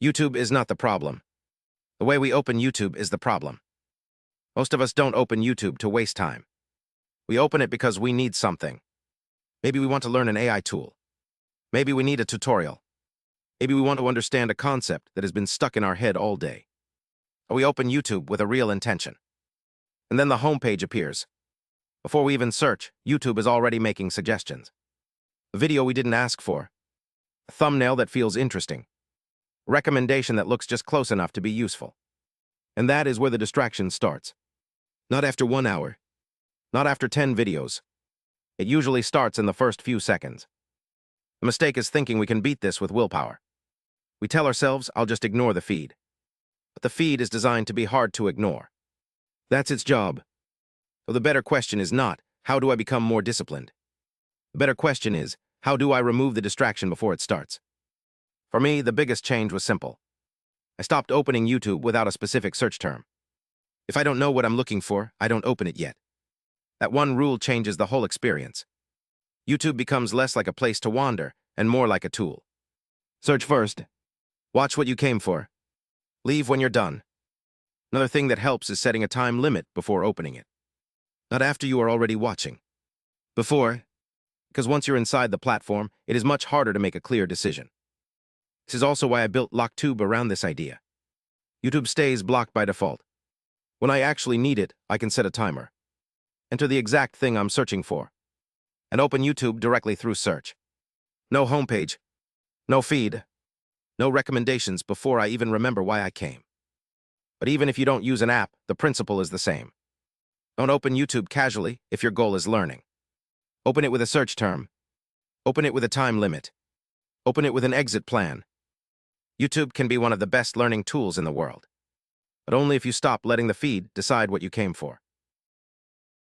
YouTube is not the problem. The way we open YouTube is the problem. Most of us don't open YouTube to waste time. We open it because we need something. Maybe we want to learn an AI tool. Maybe we need a tutorial. Maybe we want to understand a concept that has been stuck in our head all day. Or we open YouTube with a real intention. And then the homepage appears. Before we even search, YouTube is already making suggestions. A video we didn't ask for. A thumbnail that feels interesting. A recommendation that looks just close enough to be useful. And that is where the distraction starts. Not after 1 hour. Not after 10 videos. It usually starts in the first few seconds. The mistake is thinking we can beat this with willpower. We tell ourselves, I'll just ignore the feed. But the feed is designed to be hard to ignore. That's its job. So the better question is not, how do I become more disciplined? The better question is, how do I remove the distraction before it starts? For me, the biggest change was simple. I stopped opening YouTube without a specific search term. If I don't know what I'm looking for, I don't open it yet. That one rule changes the whole experience. YouTube becomes less like a place to wander and more like a tool. Search first. Watch what you came for. Leave when you're done. Another thing that helps is setting a time limit before opening it. Not after you are already watching. Before, because once you're inside the platform, it is much harder to make a clear decision. This is also why I built LockTube around this idea. YouTube stays blocked by default. When I actually need it, I can set a timer. Enter the exact thing I'm searching for. And open YouTube directly through search. No homepage. No feed. No recommendations before I even remember why I came. But even if you don't use an app, the principle is the same. Don't open YouTube casually if your goal is learning. Open it with a search term. Open it with a time limit. Open it with an exit plan. YouTube can be one of the best learning tools in the world. But only if you stop letting the feed decide what you came for.